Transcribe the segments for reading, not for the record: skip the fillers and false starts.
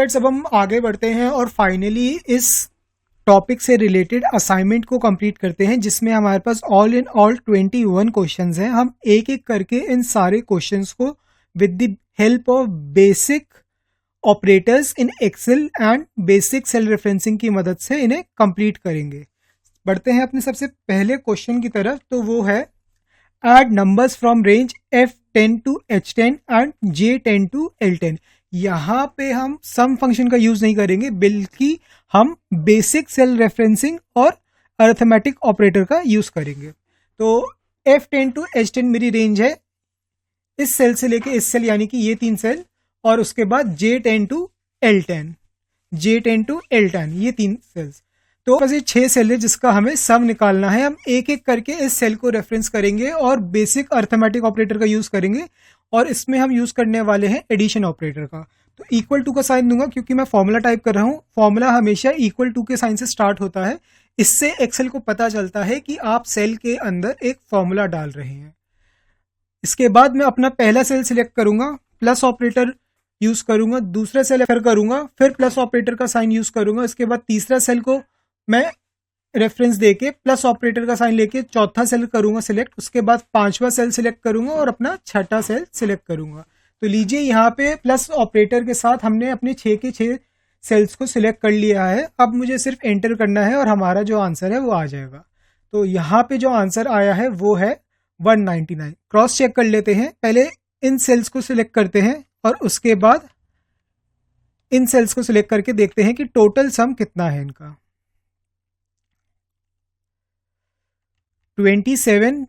Friends, अब हम आगे बढ़ते हैं और फाइनली इस टॉपिक से रिलेटेड असाइनमेंट को कंप्लीट करते हैं, जिसमें हमारे पास ऑल इन ऑल 21 क्वेश्चंस हैं। हम एक एक करके इन सारे क्वेश्चंस को with the help of basic operators in Excel and basic cell referencing की मदद से इन्हें कंप्लीट करेंगे। बढ़ते हैं अपने सबसे पहले क्वेश्चन की तरफ, तो वो है add numbers from range F10 to H10 and J10 to L10। यहाँ पे हम सम फंक्शन का यूज नहीं करेंगे, बल्कि हम बेसिक सेल रेफरेंसिंग और अरिथमेटिक ऑपरेटर का यूज करेंगे। तो F10 to H10 मेरी रेंज है, इस सेल से लेके इस सेल यानी कि ये 3 सेल, और उसके बाद J10 to L10, J10 to L10 ये 3 सेल्स। तो बस ये 6 सेल है जिसका हमें सम निकालना है। हम एक एक करके इस सेल को रेफरेंस करेंगे और बेसिक अरिथमेटिक ऑपरेटर का यूज करेंगे, और इसमें हम यूज करने वाले हैं एडिशन ऑपरेटर का। तो इक्वल टू का साइन दूंगा क्योंकि मैं फॉर्मूला टाइप कर रहा हूँ। फॉर्मूला हमेशा इक्वल टू के साइन से स्टार्ट होता है। इससे एक्सेल को पता चलता है कि आप सेल के अंदर एक फॉर्मूला डाल रहे हैं। इसके बाद मैं अपना पहला सेल सिलेक्ट करूंगा, प्लस ऑपरेटर यूज करूंगा, दूसरा सेल करूंगा, फिर प्लस ऑपरेटर का साइन यूज करूंगा। इसके बाद तीसरा सेल को मैं रेफरेंस देके प्लस ऑपरेटर का साइन लेके चौथा सेल करूंगा सिलेक्ट। उसके बाद पांचवा सेल सिलेक्ट करूंगा और अपना छठा सेल सिलेक्ट करूंगा। तो लीजिए यहाँ पे प्लस ऑपरेटर के साथ हमने अपने 6 के 6 सेल्स को सिलेक्ट कर लिया है। अब मुझे सिर्फ एंटर करना है और हमारा जो आंसर है वो आ जाएगा। तो यहाँ पे जो आंसर आया है वो है 199। क्रॉस चेक कर लेते हैं। पहले इन सेल्स को सिलेक्ट करते हैं और उसके बाद इन सेल्स को सिलेक्ट करके देखते हैं कि टोटल सम कितना है इनका। 27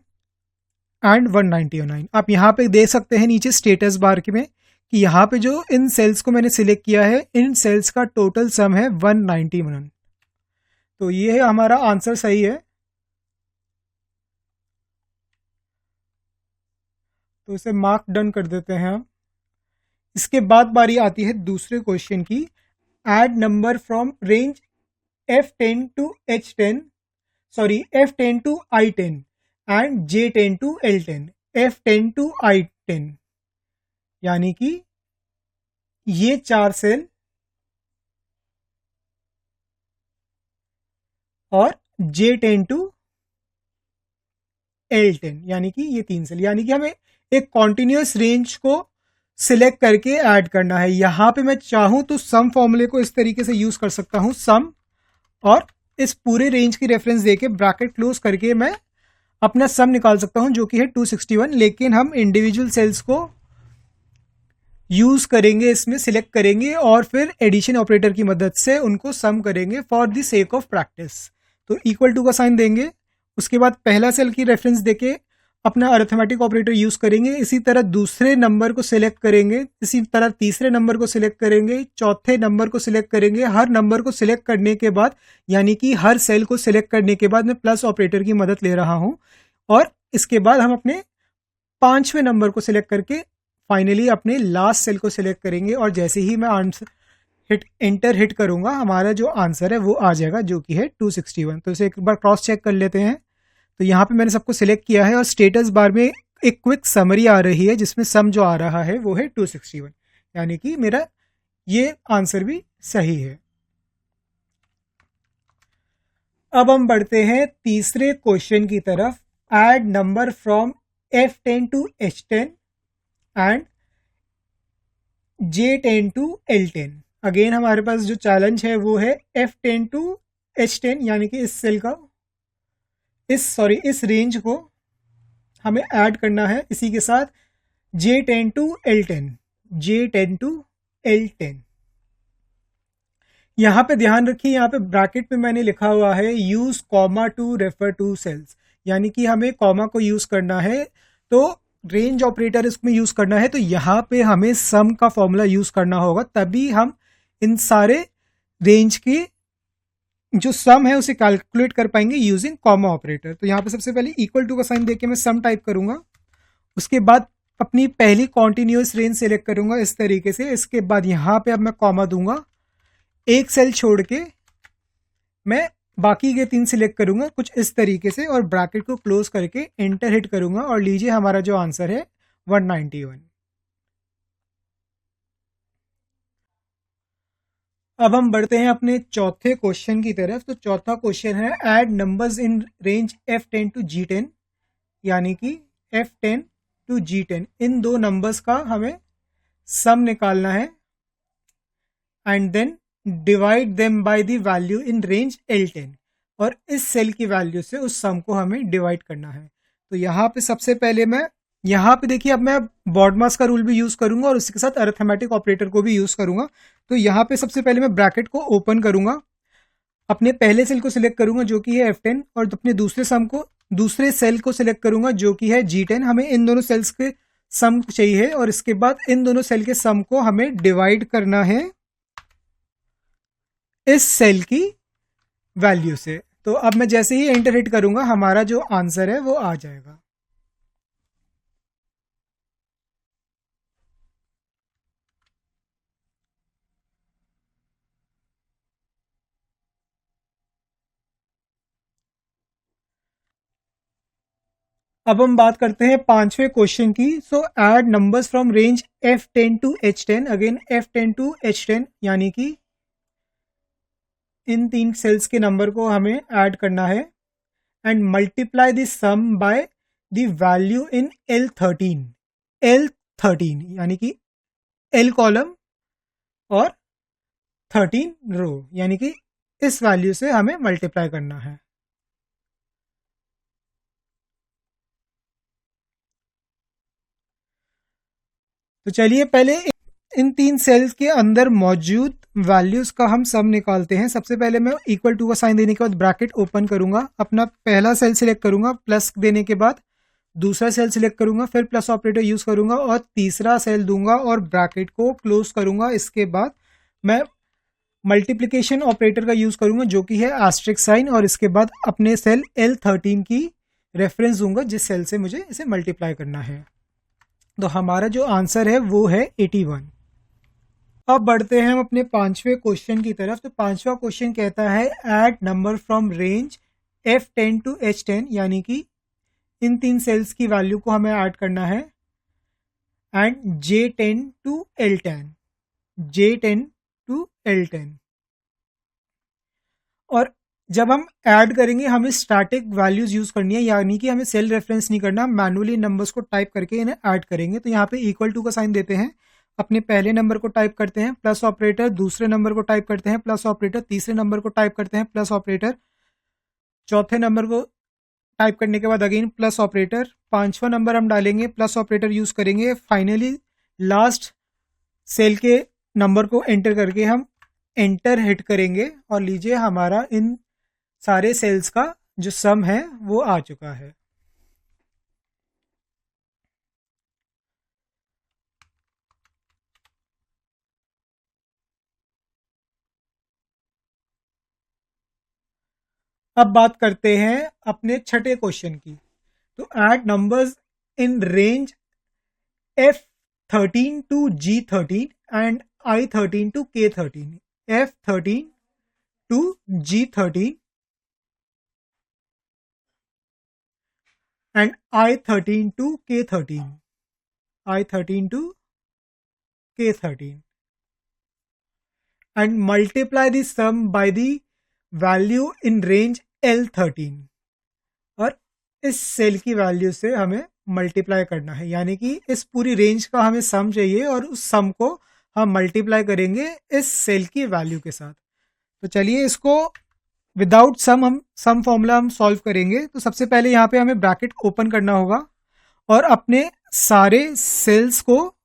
एंड 199। आप यहाँ पे देख सकते हैं नीचे स्टेटस बार में कि यहाँ पे जो इन सेल्स को मैंने सिलेक्ट किया है, इन सेल्स का टोटल सम है 191। तो ये है हमारा आंसर, सही है। तो इसे मार्क डन कर देते हैं हम। इसके बाद बारी आती है दूसरे क्वेश्चन की। Add number from range F10 to H10, sorry F10 to I10 and J10 to L10। F10 to I10 यानी कि ये 4 सेल और J10 to L10 यानी कि ये 3 सेल। यानी कि हमें एक कॉन्टिन्यूस रेंज को सिलेक्ट करके ऐड करना है। यहां पे मैं चाहूं तो सम फॉर्मूले को इस तरीके से यूज कर सकता हूं, सम, और इस पूरे रेंज की रेफरेंस देके ब्रैकेट क्लोज करके मैं अपना सम निकाल सकता हूं जो कि है 261। लेकिन हम इंडिविजुअल सेल्स को यूज करेंगे, इसमें सिलेक्ट करेंगे और फिर एडिशन ऑपरेटर की मदद से उनको सम करेंगे for the sake of practice. तो इक्वल टू का साइन देंगे, उसके बाद पहला सेल की रेफरेंस देके अपना अरिथमेटिक ऑपरेटर यूज करेंगे। इसी तरह दूसरे नंबर को सिलेक्ट करेंगे, इसी तरह तीसरे नंबर को सिलेक्ट करेंगे, चौथे नंबर को सिलेक्ट करेंगे। हर नंबर को सिलेक्ट करने के बाद, यानी कि हर सेल को सिलेक्ट करने के बाद मैं प्लस ऑपरेटर की मदद ले रहा हूं, और इसके बाद हम अपने 5वें नंबर को सिलेक्ट करके फाइनली अपने लास्ट सेल को सिलेक्ट करेंगे। और जैसे ही मैं आंसर एंटर हिट करूंगा, हमारा जो आंसर है वो आ जाएगा जो कि है 261। तो इसे एक बार क्रॉस चेक कर लेते हैं। तो यहाँ पे मैंने सबको सिलेक्ट किया है और स्टेटस बार में एक क्विक समरी आ रही है जिसमें सम जो आ रहा है वो है 261, यानी कि मेरा ये आंसर भी सही है। अब हम बढ़ते हैं तीसरे क्वेश्चन की तरफ। Add number from F10 to H10 and J10 to L10। Again हमारे पास जो चैलेंज है वो है F10 to H10, यानी कि इस सेल का इस रेंज को हमें ऐड करना है। इसी के साथ J10 to L10, J10 to L10। यहाँ पे ध्यान रखिए, यहाँ पे ब्रैकेट में मैंने लिखा हुआ है use comma to refer to cells, यानी कि हमें कॉमा को यूज करना है। तो रेंज ऑपरेटर इसमें यूज करना है, तो यहाँ पे हमें सम का फॉर्मूला यूज करना होगा, तभी हम इन सारे रेंज की जो सम है उसे कैलकुलेट कर पाएंगे यूजिंग कॉमा ऑपरेटर। तो यहाँ पे सबसे पहले इक्वल टू का साइन देके मैं सम टाइप करूंगा। उसके बाद अपनी पहली कॉन्टिन्यूस रेंज सेलेक्ट करूंगा इस तरीके से। इसके बाद यहाँ पे अब मैं कॉमा दूंगा, एक सेल छोड़ के मैं बाकी के 3 सिलेक्ट करूंगा कुछ इस तरीके से, और ब्रैकेट को क्लोज करके एंटर हिट करूंगा। और लीजिए हमारा जो आंसर है 191। अब हम बढ़ते हैं अपने चौथे क्वेश्चन की तरफ। तो चौथा क्वेश्चन है add numbers in range F10 to G10, यानी कि F10 टू G10, इन दो नंबर्स का हमें सम निकालना है and then divide them by the value in range L10, और इस सेल की वैल्यू से उस सम को हमें डिवाइड करना है। तो यहाँ पे सबसे पहले मैं यहाँ पे देखिए, अब मैं बॉडमास का रूल भी यूज करूंगा और उसके साथ अरिथमेटिक ऑपरेटर को भी यूज करूंगा। तो यहाँ पे सबसे पहले मैं ब्रैकेट को ओपन करूंगा, अपने पहले सेल को सिलेक्ट करूंगा जो कि है F10, और अपने दूसरे सेल को सिलेक्ट करूंगा जो कि है G10। हमें इन दोनों सेल्स के सम चाहिए और इसके बाद इन दोनों सेल के सम को हमें डिवाइड करना है इस सेल की वैल्यू से। तो अब मैं जैसे ही एंटर हिट करूंगा हमारा जो आंसर है वो आ जाएगा। अब हम बात करते हैं पांचवें क्वेश्चन की। So add numbers from range F10 to H10, again F10 to H10, यानी कि इन तीन सेल्स के नंबर को हमें ऐड करना है and multiply the sum by the value in L13 यानी कि L कॉलम और 13 रो, यानी कि इस वैल्यू से हमें मल्टीप्लाई करना है। तो चलिए पहले इन तीन सेल्स के अंदर मौजूद वैल्यूज का हम सम निकालते हैं। सबसे पहले मैं इक्वल टू का साइन देने के बाद ब्रैकेट ओपन करूंगा, अपना पहला सेल सिलेक्ट करूंगा, प्लस देने के बाद दूसरा सेल सिलेक्ट करूंगा, फिर प्लस ऑपरेटर यूज करूंगा और तीसरा सेल दूंगा और ब्रैकेट को क्लोज करूंगा। इसके बाद मैं मल्टीप्लिकेशन ऑपरेटर का यूज करूंगा जो कि है एस्ट्रिक साइन, और इसके बाद अपने सेल L13 की रेफरेंस दूंगा जिस सेल से मुझे इसे मल्टीप्लाई करना है। तो हमारा जो आंसर है वो है 81। अब बढ़ते हैं हम अपने पांचवें क्वेश्चन की तरफ। तो पांचवा क्वेश्चन कहता है add number from range F10 to H10, यानी कि इन तीन सेल्स की वैल्यू को हमें ऐड करना है एंड J10 टू L10 और जब हम ऐड करेंगे हमें स्टैटिक वैल्यूज यूज करनी है, यानी कि हमें सेल रेफरेंस नहीं करना, मैनुअली नंबर्स को टाइप करके इन्हें ऐड करेंगे। तो यहाँ पे इक्वल टू का साइन देते हैं, अपने पहले नंबर को टाइप करते हैं, प्लस ऑपरेटर, दूसरे नंबर को टाइप करते हैं, प्लस ऑपरेटर, तीसरे नंबर को टाइप करते हैं, प्लस ऑपरेटर, चौथे नंबर को टाइप करने के बाद अगेन प्लस ऑपरेटर, पांचवा नंबर हम डालेंगे, प्लस ऑपरेटर यूज करेंगे, फाइनली लास्ट सेल के नंबर को एंटर करके हम एंटर हिट करेंगे और लीजिए हमारा इन सारे सेल्स का जो सम है वो आ चुका है। अब बात करते हैं अपने छठे क्वेश्चन की। तो add numbers in range F13 to G13 and I13 to K13, F13 to G13 and I13 to K13, I13 to K13, and multiply the sum by the value in range L13, और इस cell की value से हमें multiply करना है, यानी कि इस पूरी रेंज का हमें सम चाहिए और उस सम को हम मल्टीप्लाई करेंगे इस सेल की वैल्यू के साथ। तो चलिए इसको विदाउट सम हम सम फॉर्मूला हम सॉल्व करेंगे। तो सबसे पहले यहाँ पे हमें ब्रैकेट ओपन करना होगा और अपने सारे सेल्स को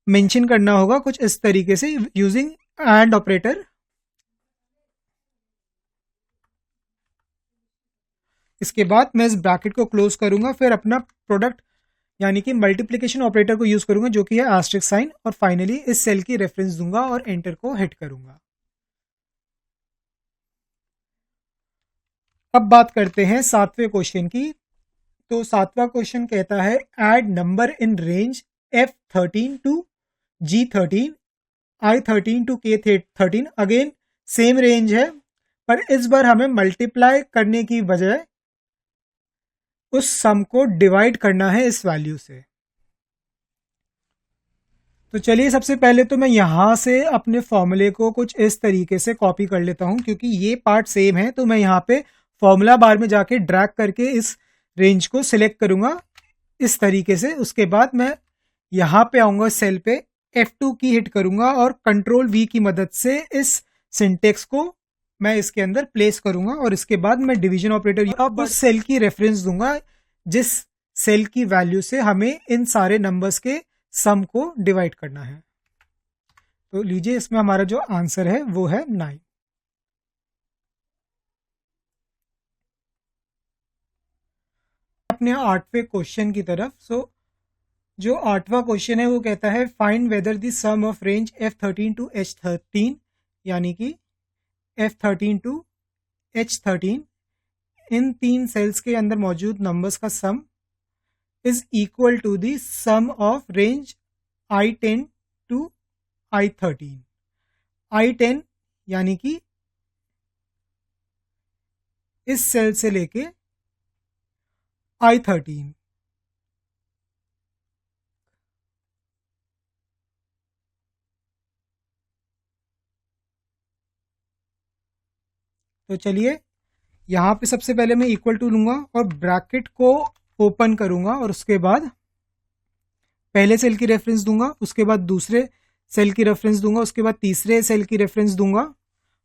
मेंशन करना होगा कुछ इस तरीके से यूजिंग एंड ऑपरेटर। इसके बाद मैं इस ब्रैकेट को क्लोज करूंगा, फिर अपना प्रोडक्ट यानी कि मल्टीप्लिकेशन ऑपरेटर को यूज करूंगा जो कि है एस्टेरिस्क साइन, और फाइनली इस सेल की रेफरेंस दूंगा और एंटर को हिट करूंगा। अब बात करते हैं सातवें क्वेश्चन की। तो सातवां क्वेश्चन कहता है add number in range F13 to G13, I13 to K13, again same range है पर इस बार हमें मल्टीप्लाई करने की बजाय उस सम को डिवाइड करना है इस वैल्यू से। तो चलिए सबसे पहले तो मैं यहाँ से अपने फॉर्मूले को कुछ इस तरीके से कॉपी कर लेता हूँ, क्योंकि ये पार्ट सेम है। तो मैं यहाँ पे फॉर्मूला बार में जाके ड्रैग करके इस रेंज को सिलेक्ट करूंगा इस तरीके से। उसके बाद मैं यहाँ पे आऊंगा, सेल पे F2 की हिट करूंगा और कंट्रोल V की मदद से इस सिंटेक्स को मैं इसके अंदर प्लेस करूंगा और इसके बाद मैं डिवीजन ऑपरेटर अब उस सेल की रेफरेंस दूंगा जिस सेल की वैल्यू से हमें इन सारे नंबर्स के सम को डिवाइड करना है। तो लीजिए इसमें हमारा जो आंसर है वो है 9। अपने 8वें क्वेश्चन की तरफ। जो 8वां क्वेश्चन है वो कहता है find whether the sum of range F13 to H13, यानी कि F13 to H13 in 3 sales के अंदर मौजूद नंबर्स का sum is equal to the sum of range I10 to I13। I10 यानी कि इस सेल से लेके I13। तो चलिए यहाँ पे सबसे पहले मैं इक्वल टू लूंगा और ब्रैकेट को ओपन करूंगा और उसके बाद पहले सेल की रेफरेंस दूंगा, उसके बाद दूसरे सेल की रेफरेंस दूंगा, उसके बाद तीसरे सेल की रेफरेंस दूंगा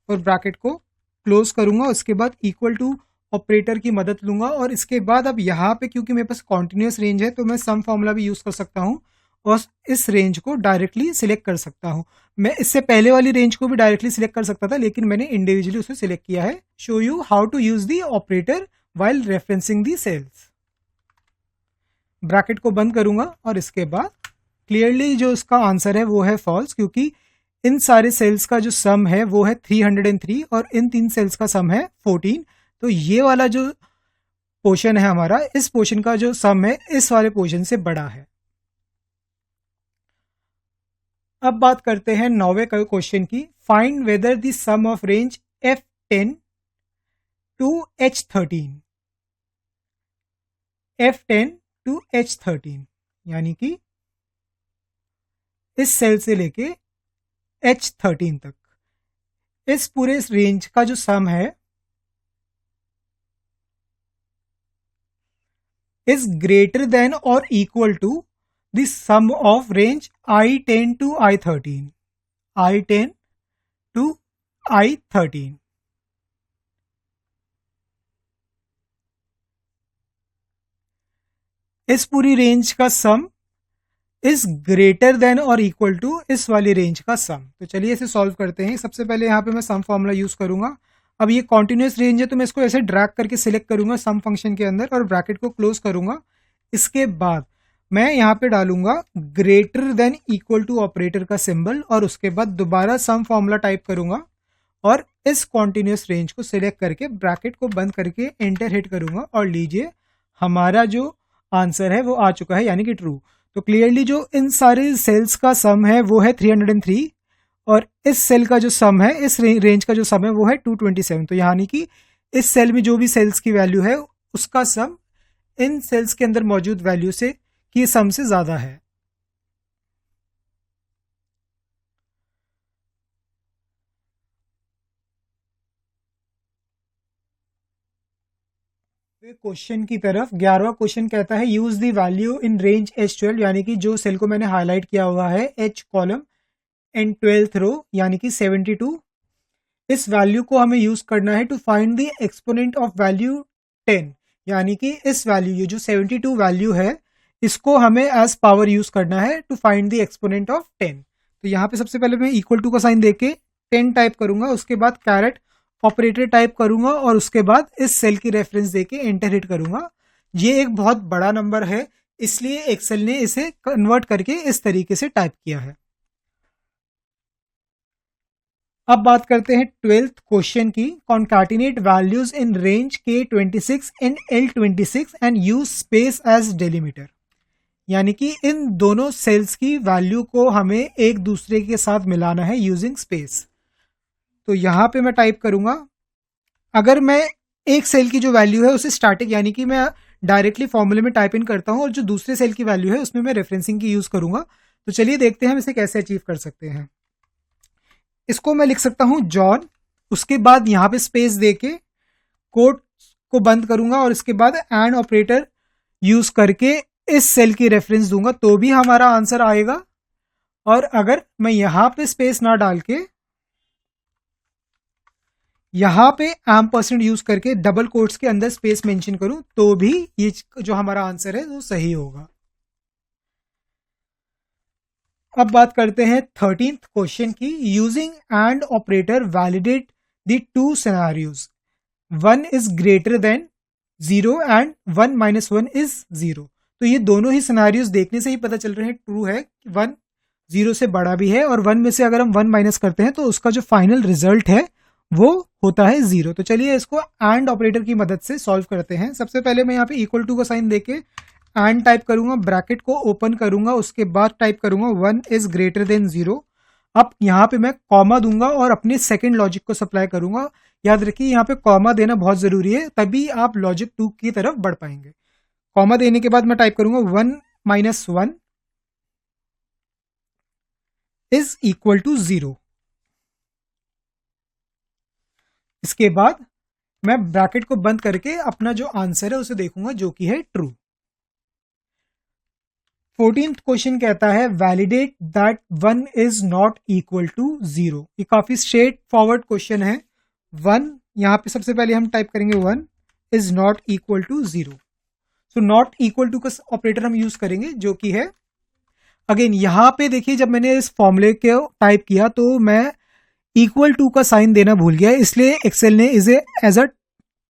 और ब्रैकेट को क्लोज करूंगा। उसके बाद इक्वल टू ऑपरेटर की मदद लूंगा और इसके बाद अब यहाँ पे क्योंकि मेरे पास कॉन्टिन्यूस रेंज है तो मैं सम फॉर्मूला भी यूज कर सकता हूँ और इस रेंज को डायरेक्टली सिलेक्ट कर सकता हूँ। मैं इससे पहले वाली रेंज को भी डायरेक्टली सिलेक्ट कर सकता था, लेकिन मैंने इंडिविजुअली उसे सिलेक्ट किया है। Show you how to use the operator while referencing the cells. Bracket को बंद करूंगा और इसके बाद क्लियरली जो इसका आंसर है वो है फॉल्स, क्योंकि इन सारे सेल्स का जो सम है वो है 303 और इन 3 सेल्स का सम है 14। तो ये वाला जो पोर्शन है हमारा, इस पोर्शन का जो सम है इस वाले पोर्शन से बड़ा है। अब बात करते हैं 9वें क्वेश्चन की। Find whether the sum of range F10 to H13। F10 to H13 यानी कि इस सेल से लेके H13 तक इस पूरे रेंज का जो सम है इज ग्रेटर देन और equal to the sum of range I10 to I13। I10 to I13 इस पूरी रेंज का सम इज ग्रेटर देन और इक्वल टू इस वाली रेंज का सम। तो चलिए इसे सॉल्व करते हैं। सबसे पहले यहाँ पे मैं सम फॉर्मूला यूज करूंगा। अब ये कॉन्टिन्यूस रेंज है तो मैं इसको ऐसे ड्रैग करके सिलेक्ट करूंगा सम फंक्शन के अंदर और ब्रैकेट को क्लोज करूंगा। इसके बाद मैं यहाँ पे डालूंगा greater than equal to operator का सिंबल और उसके बाद दोबारा सम फॉर्मूला टाइप करूंगा और इस कॉन्टिन्यूस रेंज को सिलेक्ट करके ब्रैकेट को बंद करके एंटर हिट करूंगा और लीजिए हमारा जो आंसर है वो आ चुका है, यानी कि ट्रू। तो क्लियरली जो इन सारे सेल्स का सम है वो है 303 और इस सेल का जो सम है, इस रेंज का जो सम है वो है 227। तो यानी कि इस सेल में जो भी सेल्स की वैल्यू है उसका सम इन सेल्स के अंदर मौजूद वैल्यू से की सम से ज्यादा है। क्वेश्चन की तरफ 11वां क्वेश्चन कहता है use the value in range H12, यानी कि जो सेल को मैंने हाईलाइट किया हुआ है H कॉलम एंड 12th रो यानी कि 72, इस वैल्यू को हमें यूज करना है to find the exponent of value 10, यानी कि इस वैल्यू ये जो 72 वैल्यू है इसको हमें एज पावर यूज करना है to find the exponent of 10। तो यहाँ पे सबसे पहले मैं इक्वल टू का साइन देके 10 टाइप करूंगा, उसके बाद कैरेट ऑपरेटर टाइप करूंगा और उसके बाद इस सेल की रेफरेंस देके एंटर हिट करूंगा। ये एक बहुत बड़ा नंबर है इसलिए एक्सेल ने इसे कन्वर्ट करके इस तरीके से टाइप किया है। अब बात करते हैं 12th क्वेश्चन की। Concatenate values in range K26 and L26 and use space as delimiter, यानी कि इन दोनों सेल्स की वैल्यू को हमें एक दूसरे के साथ मिलाना है यूजिंग स्पेस। तो यहां पे मैं टाइप करूंगा, अगर मैं एक सेल की जो वैल्यू है उसे स्टैटिक यानी कि मैं डायरेक्टली फॉर्मूले में टाइप इन करता हूं और जो दूसरे सेल की वैल्यू है उसमें मैं रेफरेंसिंग की यूज करूंगा। तो चलिए देखते हैं हम इसे कैसे अचीव कर सकते हैं। इसको मैं लिख सकता हूं जॉन, उसके बाद यहाँ पे स्पेस देके कोट को बंद करूंगा और इसके बाद एंड ऑपरेटर यूज करके इस सेल की रेफरेंस दूंगा तो भी हमारा आंसर आएगा। और अगर मैं यहां पे स्पेस ना डाल के यहां पे % यूज करके डबल कोट्स के अंदर स्पेस मेंशन करूं तो भी ये जो हमारा आंसर है वो सही होगा। अब बात करते हैं 13th क्वेश्चन की। Using and operator validate the two scenarios, 1 is greater then 0 and 1 - 1 is 0। तो ये दोनों ही सिनेरियोज देखने से ही पता चल रहे हैं ट्रू है कि 1 0 से बड़ा भी है और 1 में से अगर हम 1 माइनस करते हैं तो उसका जो फाइनल रिजल्ट है वो होता है 0। तो चलिए इसको एंड ऑपरेटर की मदद से सॉल्व करते हैं। सबसे पहले मैं यहाँ पे इक्वल टू का साइन देके एंड टाइप करूंगा, ब्रैकेट को ओपन करूंगा, उसके बाद टाइप करूंगा 1 इज ग्रेटर देन 0। अब यहाँ पे मैं कॉमा दूंगा और अपने सेकंड लॉजिक को सप्लाई करूंगा। याद रखिए यहाँ पे कॉमा देना बहुत जरूरी है, तभी आप लॉजिक 2 की तरफ बढ़ पाएंगे। कॉमा देने के बाद मैं टाइप करूंगा 1 - 1 इज इक्वल टू 0। इसके बाद मैं ब्रैकेट को बंद करके अपना जो आंसर है उसे देखूंगा जो कि है ट्रू। 14th क्वेश्चन कहता है validate that 1 is not equal to 0। ये काफी स्ट्रेट फॉरवर्ड क्वेश्चन है। 1 यहां पे सबसे पहले हम टाइप करेंगे 1 is not equal to 0। So not equal to का ऑपरेटर हम यूज करेंगे जो कि है, अगेन यहां पे देखिए जब मैंने इस फॉर्मूले को टाइप किया तो मैं इक्वल टू का साइन देना भूल गया, इसलिए एक्सेल ने इसे एज अ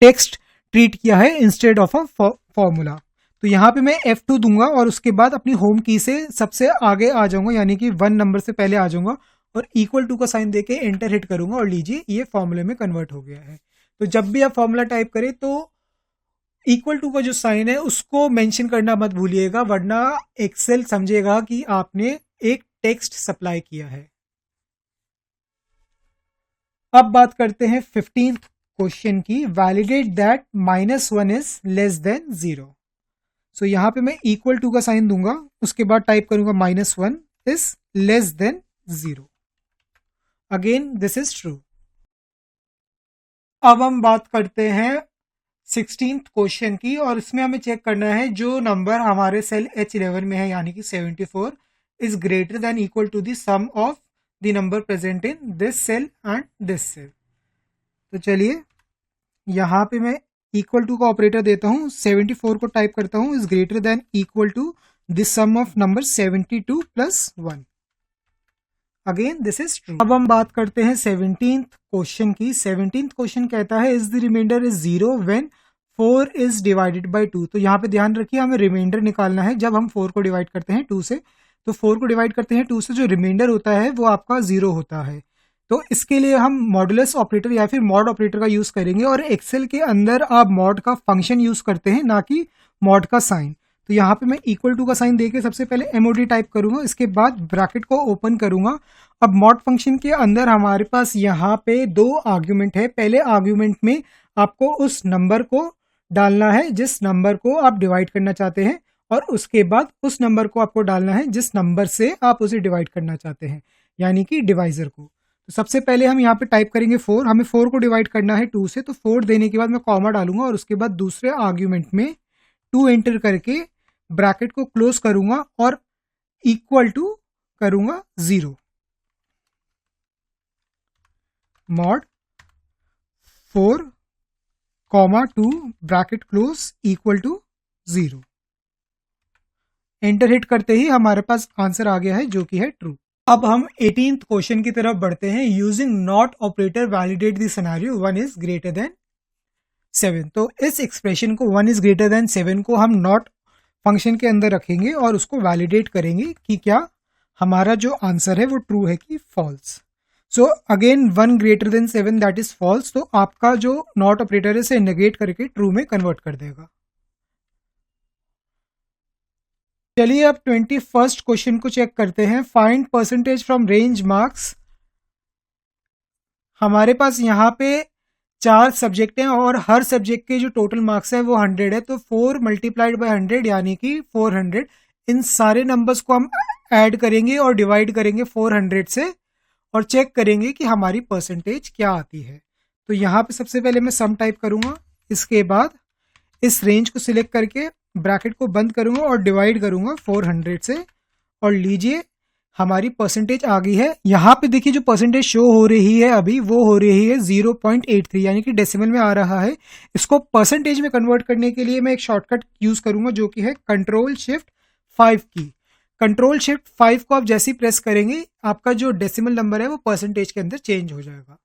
टेक्स्ट ट्रीट किया है इंस्टेड ऑफ अ फॉर्मूला। तो यहाँ पे मैं F2 दूंगा और उसके बाद अपनी होम की से सबसे आगे आ जाऊंगा, यानी कि 1 नंबर से पहले आ जाऊंगा और इक्वल टू का साइन देके एंटर हिट करूंगा और लीजिए ये फॉर्मूले में कन्वर्ट हो गया है। तो जब भी आप फॉर्मूला टाइप करें तो इक्वल टू का जो साइन है उसको मेंशन करना मत भूलिएगा, वरना एक्सेल समझेगा कि आपने एक टेक्स्ट सप्लाई किया है। अब बात करते हैं 15th क्वेश्चन की। Validate that -1 is less than 0। सो यहां पे मैं इक्वल टू का साइन दूंगा, उसके बाद टाइप करूंगा -1 is less than 0। Again this is true. अब हम बात करते हैं 16th क्वेश्चन की और इसमें हमें चेक करना है जो नंबर हमारे सेल H11 में है यानी कि 74 is greater than equal to the sum of the number present in this cell and this cell. तो चलिए यहां पे मैं इक्वल टू का ऑपरेटर देता हूं, 74 को टाइप करता हूं is greater than equal to this sum of number 72 plus 1। Again this is true. अब हम बात करते हैं 17th क्वेश्चन की। 17th क्वेश्चन कहता है is the remainder is 0 when 4 is divided by 2। तो यहाँ पे ध्यान रखिए हमें रिमाइंडर निकालना है जब हम 4 को डिवाइड करते हैं 2 से। तो 4 को डिवाइड करते हैं 2 से, जो रिमाइंडर होता है वो आपका 0 होता है। तो इसके लिए हम मॉडुलस ऑपरेटर या फिर मॉड ऑपरेटर का यूज करेंगे और एक्सेल के अंदर आप मॉड का फंक्शन यूज करते हैं ना कि मॉड का साइन। तो यहाँ पे मैं इक्वल टू का साइन देके सबसे पहले MOD टाइप करूंगा, इसके बाद ब्रैकेट को ओपन करूंगा। अब मॉड फंक्शन के अंदर हमारे पास यहाँ पे 2 आर्ग्यूमेंट है। पहले आर्ग्यूमेंट में आपको उस नंबर को डालना है जिस नंबर को आप डिवाइड करना चाहते हैं और उसके बाद उस नंबर को आपको डालना है जिस नंबर से आप उसे डिवाइड करना चाहते हैं, यानी कि डिवाइजर को। तो सबसे पहले हम यहाँ पे टाइप करेंगे 4, हमें 4 को डिवाइड करना है 2 से। तो 4 देने के बाद मैं कॉमा डालूंगा और उसके बाद दूसरे आर्ग्यूमेंट में 2 एंटर करके ब्रैकेट को क्लोज करूंगा और इक्वल टू करूंगा 0। Mod 4 comma 2 bracket close equal to 0। Enter hit करते ही हमारे पास आंसर आ गया है जो कि है ट्रू। अब हम 18th क्वेश्चन की तरफ बढ़ते हैं। Using not operator validate the scenario 1 is greater than 7। तो इस एक्सप्रेशन को 1 इज ग्रेटर देन 7 को हम नॉट फंक्शन के अंदर रखेंगे और उसको वैलिडेट करेंगे कि क्या हमारा जो आंसर है वो ट्रू है कि false. So again 1 greater than 7 that is false. तो आपका जो नॉट ऑपरेटर है इसे नेगेट करके ट्रू में कन्वर्ट कर देगा। चलिए अब 21st क्वेश्चन को चेक करते हैं। Find percentage from range marks. हमारे पास यहाँ पे 4 सब्जेक्ट हैं और हर सब्जेक्ट के जो टोटल मार्क्स है वो 100 है। तो 4 × 100 यानी कि 400 इन सारे नंबर्स को हम ऐड करेंगे और डिवाइड करेंगे 400 से और चेक करेंगे कि हमारी परसेंटेज क्या आती है। तो यहाँ पे सबसे पहले मैं सम टाइप करूँगा, इसके बाद इस रेंज को सिलेक्ट करके ब्रैकेट को बंद करूँगा और डिवाइड करूँगा 400 से, और लीजिए हमारी परसेंटेज आ गई है। यहाँ पे देखिए जो परसेंटेज शो हो रही है अभी वो हो रही है 0.83, यानी कि डेसिमल में आ रहा है। इसको परसेंटेज में कन्वर्ट करने के लिए मैं एक शॉर्टकट यूज करूंगा जो कि है Ctrl+Shift+5 की। Ctrl+Shift+5 को आप जैसे ही प्रेस करेंगे आपका जो डेसिमल नंबर है वो परसेंटेज के अंदर चेंज हो जाएगा।